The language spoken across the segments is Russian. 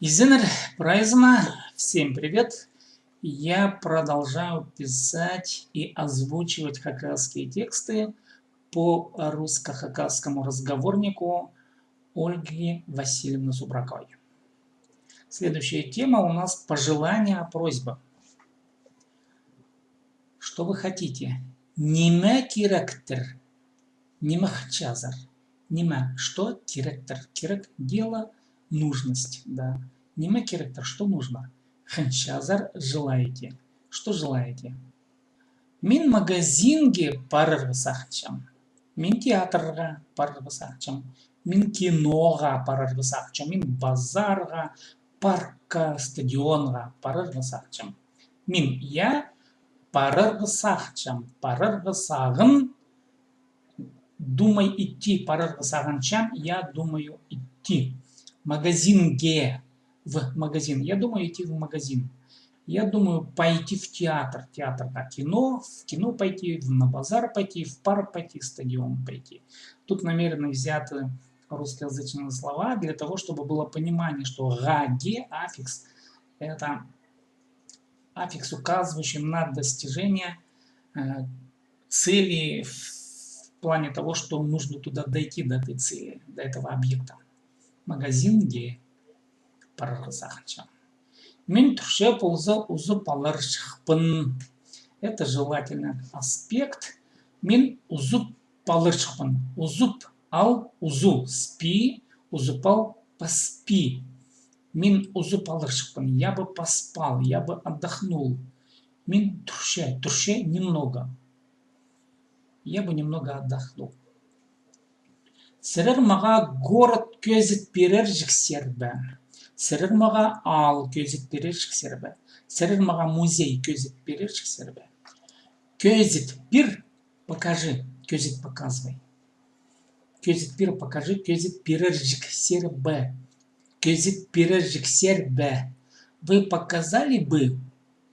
Изенер Прайзена, всем привет! Я продолжаю писать и озвучивать хакасские тексты по русско-хакасскому разговорнику Ольги Васильевны Зубраковой. Следующая тема у нас пожелание, просьба. Что вы хотите? Ниме киректер, ниме хчазар. Ниме что? Киректер. Кирек дело, нужность, да. Ниме киректер, что нужно? Ханчазар желаете. Что желаете? Мин магазинге парыргысахчам. Мин театрга парыргысахчам. Мин кинога парыргысахчам. Мин базарга, паркка, стадионга парыргысахчам. Мин я парыргысахчам. Парыргысагын думай идти, парыргысаганчам, я думаю идти. Магазинге, в магазин. Я думаю идти в магазин. Я думаю пойти в театр. Театр, да, кино. В кино пойти, на базар пойти, в парк пойти, в стадион пойти. Тут намеренно взяты русскоязычные слова для того, чтобы было понимание, что гаге, аффикс, это аффикс, указывающий на достижение цели в плане того, что нужно туда дойти, до этой цели, до этого объекта. Магазинге парыргысахчам. Мен түрше пулза узуп алар шықпын. Это желательный аспект. Мен узуп алар шықпын. Узуп ал узу спи, узуп ал поспи. Мен узуп алар шықпын. Я бы поспал, я бы отдохнул. Мен түрше немного. Я бы немного отдохнул. Сірір маға город көзіт берер жіксербі. Сірір маға ал көзіт берер жіксербі. Сірір маға музей көзіт берер жіксербі. Көзіт бір покажи, көзіт показывай. Көзіт бір покажи, көзіт берер жіксербі. Көзіт берер жіксербі. Вы показали бы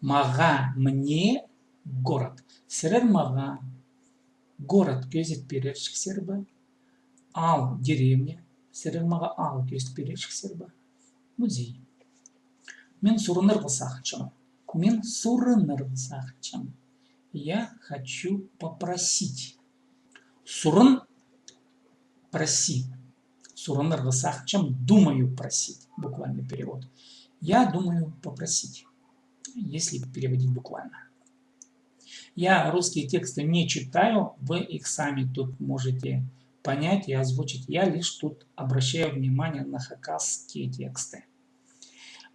маға, мне город. Сірір маға город көзіт берер жіксербі. Ал деревня, сірірмаға ал көзіт берер жіксербі. Музей. Мен сурынырғысақчым. Мен сурынырғысақчым. Я хочу попросить. Сурын проси. Сурынырғысақчым думаю просить. Буквальный перевод. Я думаю попросить. Если переводить буквально. Я русские тексты не читаю. Вы их сами тут можете понять и озвучить. Я лишь тут обращаю внимание на хакасские тексты.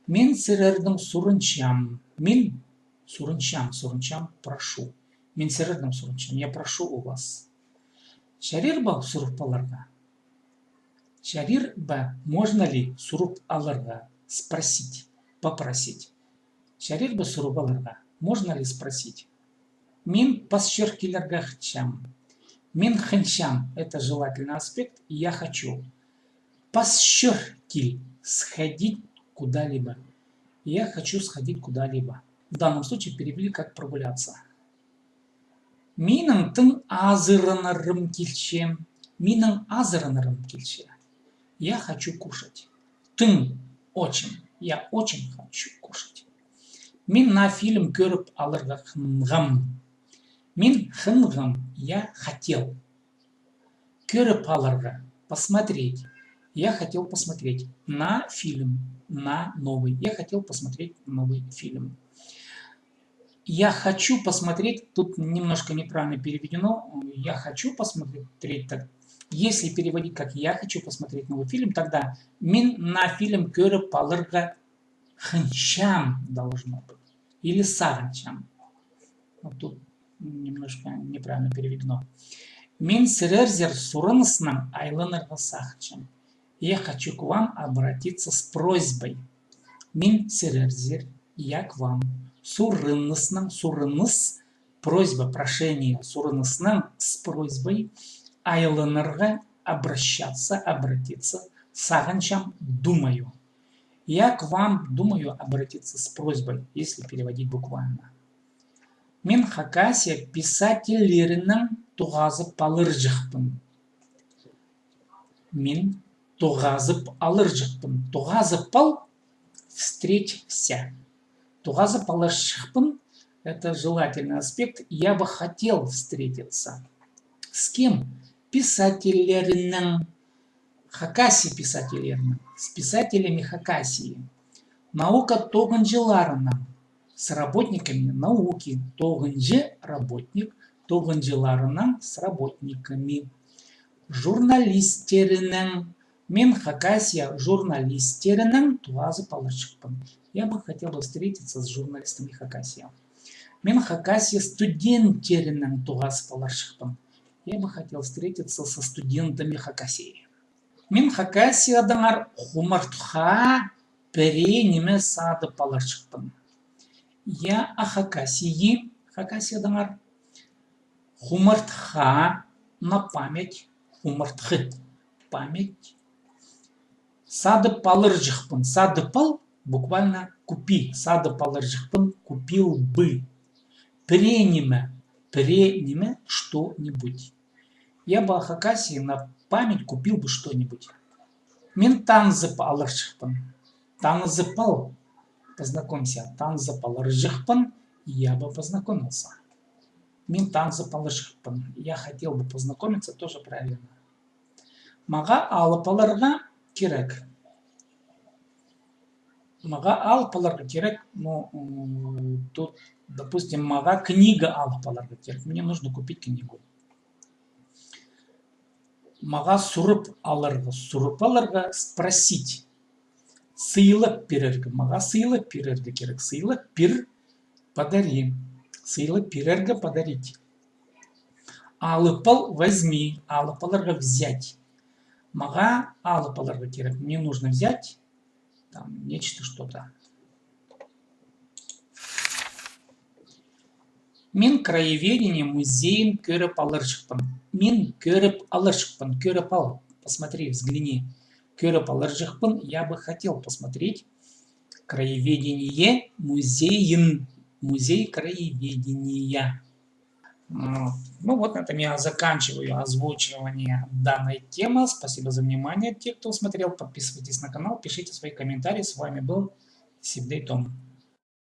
Мен сірердім сурынчам. Мен сурынчам прошу. Мен сірердім сурынчам. Я прошу у вас. Шарир ба суруп алырға? Шарир ба можно ли суруп алырға? Спросить, попросить. Шарир ба суруп алырға? Можно ли спросить? Мен пасчеркилерға хчам. Мен ханчам – это желательный аспект, и я хочу. Пасчеркиль – сходить куда-либо. Я хочу сходить куда-либо. В данном случае перевели как прогуляться. Миның тың азырынырым келче. Миның азырынырым келче. Я хочу кушать. Тың очень. Я очень хочу кушать. Мен на фильм көріп алырға хынғам. Мен хынғам, я хотел. Көріп алырға, посмотреть. Я хотел посмотреть на фильм, на новый. Я хотел посмотреть новый фильм. Я хочу посмотреть, тут немножко неправильно переведено. Я хочу посмотреть. Так, если переводить как я хочу посмотреть новый фильм, тогда мен на фильм көріп алырға хынчам должно быть. Или сағынчам. Вот тут немножко неправильно переведено. Мен сірерзер сурынысынан айланырғысақчым. Я хочу к вам обратиться с просьбой. Мен сірерзер, я к вам. Сурынысынан, сурыныс, просьба, прошение. Сурынысынан с просьбой айланырға обращаться, обратиться. Сағынчам думаю. Я к вам думаю обратиться с просьбой, если переводить буквально. Мен хакасия писательлерінің туғазып алыр жықпын. Мен туғазып алыр жықпын. Туғазып ал встреться. Тугаза палашхпын – это желательный аспект. Я бы хотел встретиться. С кем? Писателерінің. Хакасия писателерінің. С писателями Хакасии. Наука тогынжыларының. С работниками науки. Тогынжы работник. Тогынжыларының с работниками. Журналистерінің. Мен Хакасия журналистерінің туазы палашықпын. Я бы хотел бы встретиться с журналистами Хакасия. Мен Хакасия студенттерінің туазы палашықпын. Я бы хотел встретиться со студентами Хакасии. Мен Хакасиядаңар хумартха пере неме сады палашықпын. Я о Хакасии, Хакасиядаңар, хумартха на память, хумартхы, память. Сады палыржықпын. Сады пал буквально купи. Сады палыржықпын купил бы. Пренеме что-нибудь. Я бы о Хакасии на память купил бы что-нибудь. Мен танзы палыржықпын. Танзы пал. Познакомься. Танзы палыржықпын. Я бы познакомился. Мен танзы палыржықпын. Я хотел бы познакомиться, тоже правильно. Мага алыпаларға керек. Мага алыпаларға керек. Но тут, допустим, мага книга алыпаларға керек. Мне нужно купить книгу. Мага сурып алырға. Сурып алырға спросить. Сыйлық берерге. Мага сыйлық берерге керек. Сыйлық бер подари. Сыйлық берерге подарить. Алыпал возьми. Алыпаларға взять. Мага алыпаларға керек. Мне нужно взять там нечто, что-то. Мен краеведение музеем көріп алыршықпын. Мен көріп алыршықпын. Көріп ал. Посмотри, взгляни. Көріп алыршықпын. Я бы хотел посмотреть краеведение музеем. Музей краеведения. Ну вот, на этом я заканчиваю озвучивание данной темы. Спасибо за внимание. Те, кто смотрел, подписывайтесь на канал, пишите свои комментарии. С вами был Сибдей Том.